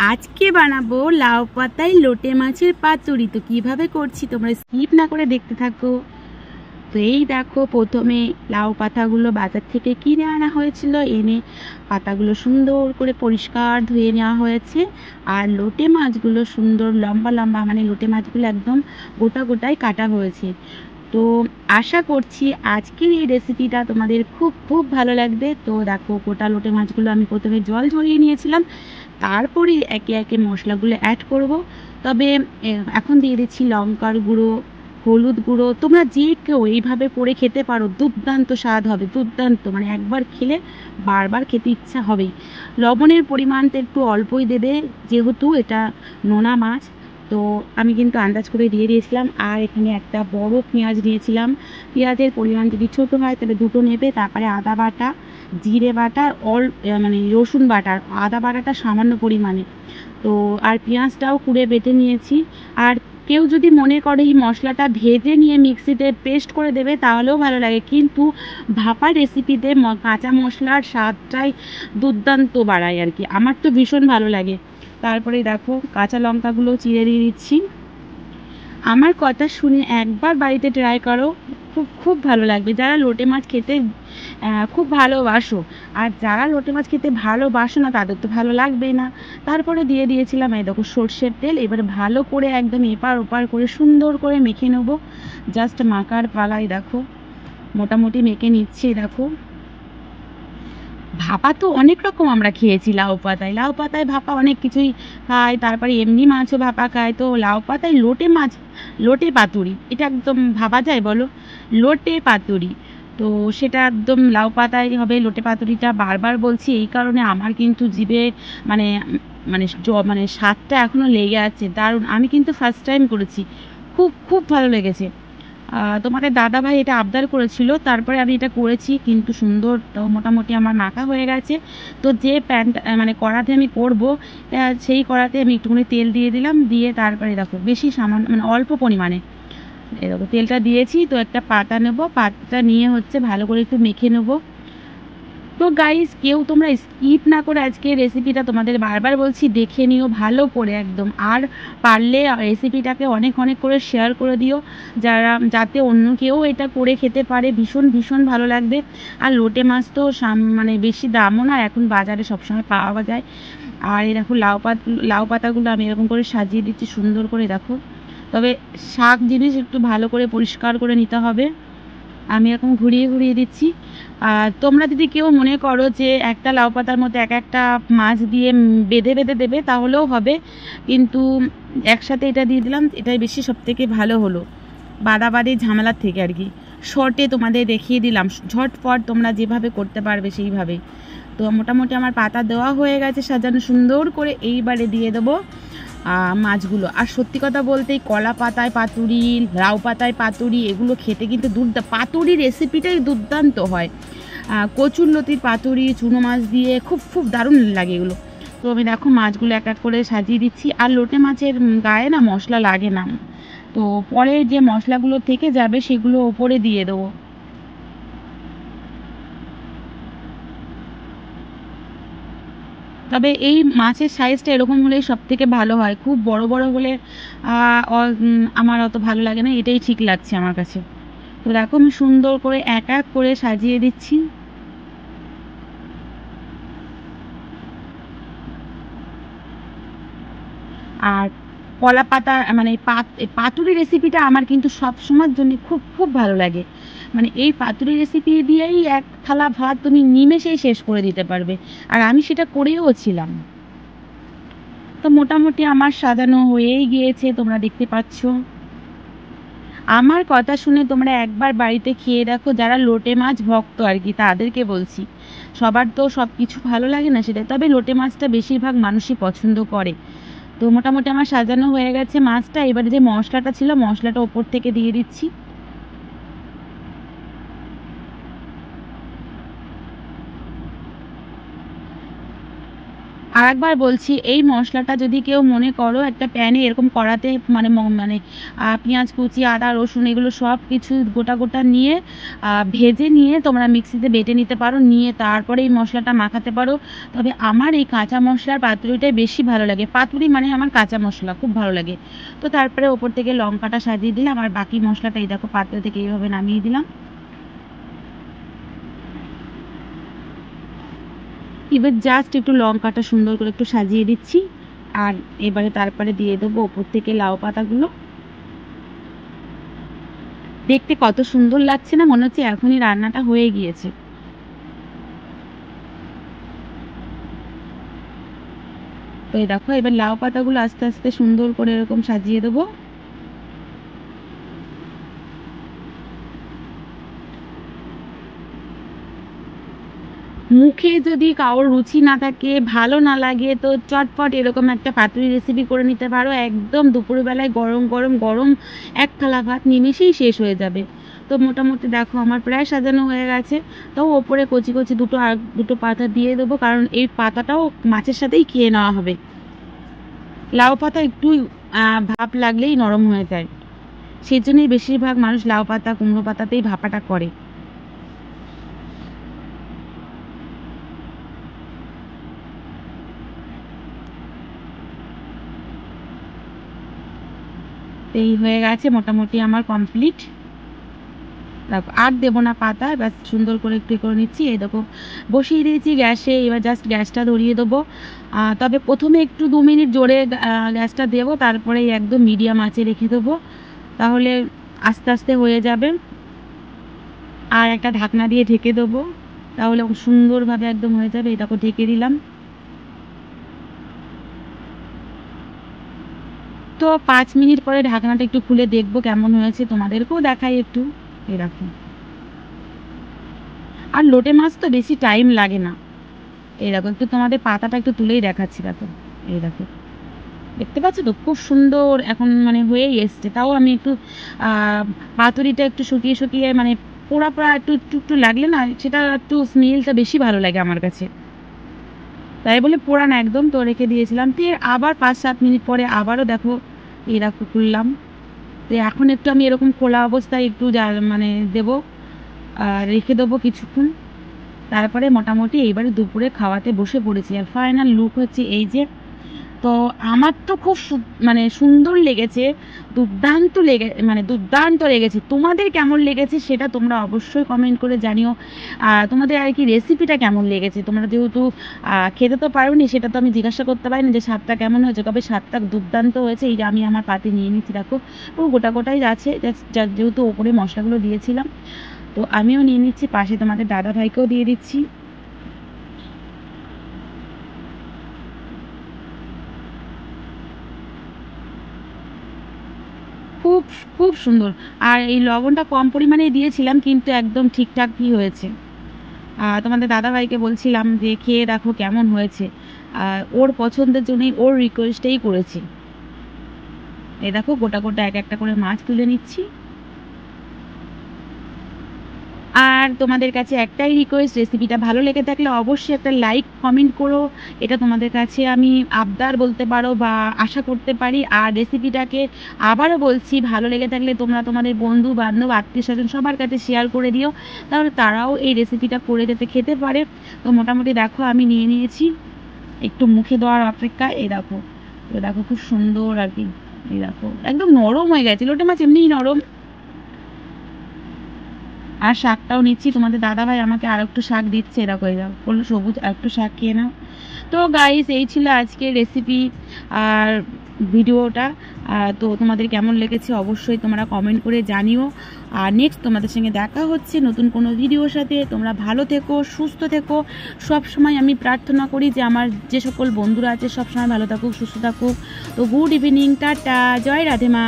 আজকে বানাবো লাউ পাতায় লোটে মাছের পাতুরি। তো কিভাবে করছি তোমরা স্কিপ না করে দেখতে থাকো। তো এই দেখো, প্রথমে লাউ পাতাগুলো বাজার থেকে কিনে আনা হয়েছিল, এনে পাতাগুলো সুন্দর করে পরিষ্কার ধুয়ে নেওয়া হয়েছে। আর লোটে মাছগুলো সুন্দর লম্বা লম্বা, মানে লোটে মাছগুলো একদম গোটা গোটাই কাটা হয়েছে। তো আশা করছি আজকের এই রেসিপিটা তোমাদের খুব খুব ভালো লাগবে। তো দেখো, গোটা লোটে মাছগুলো আমি প্রথমে জল ঝরিয়ে নিয়েছিলাম, তারপরে একে একে মশলাগুলো অ্যাড করব। তবে এখন দিয়ে দিচ্ছি লঙ্কার গুঁড়ো, হলুদ গুঁড়ো। তোমরা যে কেউ এইভাবে করে খেতে পারো, দুর্দান্ত স্বাদ হবে, দুর্দান্ত, মানে একবার খেলে বারবার খেতে ইচ্ছা হবেই। লবণের পরিমাণটা একটু অল্পই দেবে, যেহেতু এটা নোনা মাছ। তো আমি কিন্তু আন্দাজ করে দিয়ে দিয়েছিলাম। আর এখানে একটা বড় পেঁয়াজ দিয়েছিলাম। পেঁয়াজের পরিমাণ যদি ছোটো হয় তাহলে দুটো নেবে। তারপরে আদা বাটা, জিরে বাটা, মানে রসুন বাটা, আদা বাটাটা সামান্য পরিমাণে। তো আর পেঁয়াজটাও কুড়ে বেটে নিয়েছি। আর কেউ যদি মনে করে এই মশলাটা ভেজে নিয়ে মিক্সিতে পেস্ট করে দেবে তাহলেও ভালো লাগে, কিন্তু ভাপা রেসিপিতে কাঁচা মশলার স্বাদটাই দুর্দান্ত বাড়ায় আর কি। আমার তো ভীষণ ভালো লাগে। তারপরে দেখো, কাঁচা লঙ্কাগুলো চিড়ে দিয়ে দিচ্ছি। আমার কথা শুনে একবার বাড়িতে ট্রাই করো, খুব খুব ভালো লাগবে। যারা লোটে মাছ খেতে খুব ভালোবাসো, আর যারা লোটে মাছ খেতে ভালোবাসো না তাদের তো ভালো লাগবেই না। তারপরে দিয়ে দিয়েছিলাম এই দেখো সর্ষের তেল। এবার ভালো করে একদম এপার ওপার করে সুন্দর করে মেখে নেবো। জাস্ট মাখার পালাই, দেখো মোটামুটি মেখে নিচ্ছি। দেখো, ভাপা তো অনেক রকম আমরা খেয়েছি। লাউ পাতায় ভাপা অনেক কিছুই খায়, তারপরে এমনি মাছও ভাপা খায়। তো লাউ পাতায় লোটে মাছ, লোটে পাতুরি, এটা একদম ভাবা যায় বলো? লোটে পাতুরি, তো সেটা একদম লাউ পাতায় হবে। লোটে পাতুরিটা বারবার বলছি এই কারণে, আমার কিন্তু জিভে মানে মানে মানে স্বাদটা এখনও লেগে আছে, দারুণ। আমি কিন্তু ফার্স্ট টাইম করেছি, খুব খুব ভালো লেগেছে। তোমাদের দাদাভাই এটা আবদার করেছিল, তারপরে আমি এটা করেছি, কিন্তু সুন্দর। তো মোটামুটি আমার মাখা হয়ে গেছে। তো যে মানে কড়াতে আমি করব, সেই কড়াতে আমি একটুখানি তেল দিয়ে দিলাম, দিয়ে তারপরে দেখো বেশি সামান্য, মানে অল্প পরিমাণে দেখো তেলটা দিয়েছি। তো একটা পাতা নেব, পাতাটা নিয়ে হচ্ছে ভালো করে একটু মেখে নেবো। তো গাইস, কেউ তোমরা স্কিপ না করে আজকে রেসিপিটা, তোমাদের বারবার বলছি দেখে নিও ভালো করে একদম। আর পারলে রেসিপিটাকে অনেক অনেক করে শেয়ার করে দিও, যাতে অন্য কেউ এটা করে খেতে পারে। ভীষণ ভীষণ ভালো লাগবে। আর লোটে মাছ তো মানে বেশি দামও না, এখন বাজারে সবসময় পাওয়া যায়। আর এই দেখো লাউ পাতাগুলো আমি এরকম করে সাজিয়ে দিচ্ছি সুন্দর করে, দেখো। তবে শাক জিনিস একটু ভালো করে পরিষ্কার করে নিতে হবে। আমি এখন ঘুরিয়ে ঘুরিয়ে দিচ্ছি। আর তোমরা যদি কেউ মনে করো যে একটা লাউ পাতার মধ্যে এক একটা মাছ দিয়ে বেঁধে বেঁধে দেবে তাহলেও হবে, কিন্তু একসাথে এটা দিয়ে দিলাম, এটাই বেশি সবথেকে ভালো হলো বাদাবাদি ঝামেলার থেকে আর কি। শর্টে তোমাদের দেখিয়ে দিলাম, ঝটপট তোমরা যেভাবে করতে পারবে সেইভাবেই। তো মোটামুটি আমার পাতা দেওয়া হয়ে গেছে সাজানো সুন্দর করে। এইবারে দিয়ে দেবো মাছগুলো। আর সত্যি কথা বলতে কলা পাতায় পাতুরি, লাউ পাতায় পাতুরি, এগুলো খেতে কিন্তু পাতুরি রেসিপিটাই দুর্দান্ত হয়। কচুরলতির পাতুরি চুনো মাছ দিয়ে খুব খুব দারুণ লাগে এগুলো। তো আমি দেখো মাছগুলো এক এক করে সাজিয়ে দিচ্ছি। আর লোটে মাছের গায়ে না মশলা লাগে না, তো পরে যে মশলাগুলো থেকে যাবে সেগুলো ওপরে দিয়ে দেবো। তবে এই মাছের সাইজটা এরকম হলেই সব থেকে ভালো হয়, খুব বড় বড় হলে আমার অত ভালো লাগে না, এটাই ঠিক লাগছে আমার কাছে। তো দেখো আমি সুন্দর করে এক এক করে সাজিয়ে দিচ্ছি। আর কলা পাতা, মানে পাতুরি রেসিপিটা আমার কিন্তু সব সময়ের জন্য খুব খুব ভালো লাগে। মানে এই পাতুরি রেসিপি দিয়েই এক থালা ভাত তুমি নিমেষেই শেষ করে দিতে পারবে, আর আমি সেটা করেও ছিলাম। তো মোটামুটি আমার সাজানো হয়েই গিয়েছে, তোমরা দেখতে পাচ্ছ। আমার কথা শুনে তোমরা একবার বাড়িতে খেয়ে দেখো, যারা লোটে মাছ ভক্ত আর কি তাদেরকে বলছি। সবার তো সব কিছু ভালো লাগে না সেটা, তবে লোটে মাছটা বেশিরভাগ মানুষই পছন্দ করে। তো মোটামুটি আমার সাজানো হয়ে গেছে মাছটা। এবারে যে মশলাটা ছিল, মশলাটা ওপর থেকে দিয়ে দিচ্ছি। আর একবার বলছি, এই মশলাটা যদি কেউ মনে করো একটা প্যানে এরকম কড়াতে মানে মানে পেঁয়াজ কুচি, আদা রসুন এগুলো সব কিছু গোটা গোটা নিয়ে ভেজে নিয়ে তোমরা মিক্সিতে বেটে নিতে পারো, নিয়ে তারপরে এই মশলাটা মাখাতে পারো। তবে আমার এই কাঁচা মশলার পাতুরিটাই বেশি ভালো লাগে। পাতুরি মানে আমার কাঁচা মশলা খুব ভালো লাগে। তো তারপরে ওপর থেকে লঙ্কাটা সাজিয়ে দিলাম, আর বাকি মশলাটা এই দেখো পাত্র থেকে এইভাবে নামিয়ে দিলাম। এবার জাস্ট একটু লঙ্কাটা সুন্দর করে একটু সাজিয়ে দিচ্ছি, আর এবারে তারপরে দিয়ে দেবো ওপর থেকে লাউ পাতাগুলো। দেখতে কত সুন্দর লাগছে না, মনে হচ্ছে এখনই রান্নাটা হয়ে গিয়েছে। তো এই দেখো এবার লাউ পাতাগুলো আস্তে আস্তে সুন্দর করে এরকম সাজিয়ে দেবো। মুখে যদি কারোর রুচি না থাকে, ভালো না লাগে, তো চটপট এরকম একটা পাতুরি রেসিপি করে নিতে পারো। একদম দুপুরবেলায় গরম গরম গরম এক থালা ভাত নিমেষেই শেষ হয়ে যাবে। তো মোটামুটি দেখো আমার প্রায় সাজানো হয়ে গেছে। তো ওপরে কচি কচি দুটো পাতা দিয়ে দেবো, কারণ এই পাতাটাও মাছের সাথেই খেয়ে নেওয়া হবে। লাউ পাতা একটু ভাপ লাগলেই নরম হয়ে যায়, সেই জন্যই বেশিরভাগ মানুষ লাউ পাতা কুমড়ো পাতাতেই ভাপাটা করে। এই হয়ে গেছে মোটামুটি আমার কমপ্লিট। দেখো আর দেবো না পাতা, ব্যাস সুন্দর করে একটু করে নিচ্ছি। এই দেখো বসিয়ে দিয়েছি গ্যাসে, এবার জাস্ট গ্যাসটা ধরিয়ে দেবো। তবে প্রথমে একটু 2 মিনিট জোরে গ্যাসটা দেবো, তারপরে একদম মিডিয়াম আঁচে রেখে দেবো, তাহলে আস্তে আস্তে হয়ে যাবে। আর একটা ঢাকনা দিয়ে ঢেকে দেবো, তাহলে সুন্দরভাবে একদম হয়ে যাবে। এই দেখো ঢেকে দিলাম। তো 5 মিনিট পরে ঢাকনাটা একটু খুলে দেখবো কেমন হয়েছে, তোমাদেরকেও দেখাই একটু। এই দেখো, আর লোটে মাছ তো বেশি টাইম লাগে না। এই দেখো একটু তোমাদের পাতাটা একটু তুলেই দেখাচ্ছি, দেখো এই দেখো, দেখতে পাচ্ছ তো খুব সুন্দর এখন মানে হয়েই এসছে। তাও আমি একটু পাতুরিটা একটু শুকিয়ে শুকিয়ে মানে পোড়া পোড়া একটু একটু একটু লাগলে না, সেটা একটু স্মেলটা বেশি ভালো লাগে আমার কাছে, তাই বলে পোড়া না একদম। তো রেখে দিয়েছিলাম, ফের আবার 5-7 মিনিট পরে আবারও দেখো এই দেখো খুললাম। তো এখন একটু আমি এরকম খোলা অবস্থায় একটু মানে দেবো, রেখে দেবো কিছুক্ষণ। তারপরে মোটামুটি এইবারে দুপুরে খাওয়াতে বসে পড়েছি, আর ফাইনাল লুক হচ্ছে এই যে। তো আমার তো খুব মানে সুন্দর লেগেছে, দুর্দান্ত লেগেছে। তোমাদের কেমন লেগেছে সেটা তোমরা অবশ্যই কমেন্ট করে জানিও। তোমাদের আর কি রেসিপিটা কেমন লেগেছে, তোমরা যেহেতু খেতে তো পারোনি, সেটা তো আমি জিজ্ঞাসা করতে পারিনি যে স্বাদটা কেমন হয়েছে। তবে স্বাদটা দুর্দান্ত হয়েছে। এই যে আমি আমার পাতে নিয়ে নিচ্ছি, দেখো পুরো গোটা গোটাই আছে, যেহেতু ওপরে মশলাগুলো দিয়েছিলাম। তো আমিও নিয়ে নিচ্ছি, পাশে তোমাদের দাদা ভাইকেও দিয়ে দিচ্ছি। খুব খুব সুন্দর। আর এই লবণটা কম পরিমাণে দিয়েছিলাম, কিন্তু একদম ঠিকঠাকই হয়েছে। তোমাদের দাদাভাইকে বলছিলাম যে খেয়ে দেখো কেমন হয়েছে, ওর পছন্দের জন্যই ওর রিকোয়েস্টেই করেছি। এই দেখো গোটা গোটা এক একটা করে মাছ তুলে নিচ্ছি। আর তোমাদের কাছে একটাই রিকোয়েস্ট, রেসিপিটা ভালো লেগে থাকলে অবশ্যই একটা লাইক কমেন্ট করো, এটা তোমাদের কাছে আমি আবদার বলতে পারো বা আশা করতে পারি। আর রেসিপিটাকে আবারও বলছি, ভালো লেগে থাকলে তোমরা তোমাদের বন্ধু বান্ধব আত্মীয় স্বজন সবার কাছে শেয়ার করে দিও, তাহলে তারাও এই রেসিপিটা করে যেতে খেতে পারে। তো মোটামুটি দেখো আমি নিয়ে নিয়েছি, একটু মুখে দেওয়ার অপেক্ষা। এই দেখো, এই দেখো খুব সুন্দর আর কি। এই দেখো একদম নরম হয়ে গেছে, লোটে মাছ এমনিই নরম। আর শাকটাও নিচ্ছি, তোমাদের দাদাভাই আমাকে আর একটু শাক দিচ্ছে, এরকম এরকম বললো সবুজ আর একটু শাক খেয়ে নাও। তো গাইস এই ছিল আজকের রেসিপি আর ভিডিওটা। তো তোমাদের কেমন লেগেছে অবশ্যই তোমরা কমেন্ট করে জানিও। আর নেক্সট তোমাদের সঙ্গে দেখা হচ্ছে নতুন কোনো ভিডিওর সাথে। তোমরা ভালো থেকো, সুস্থ থেকো। সব সময় আমি প্রার্থনা করি যে আমার যে সকল বন্ধুরা আছে সব সময় ভালো থাকুক, সুস্থ থাকুক। তো গুড ইভিনিং, টাটা, জয় রাধে মা।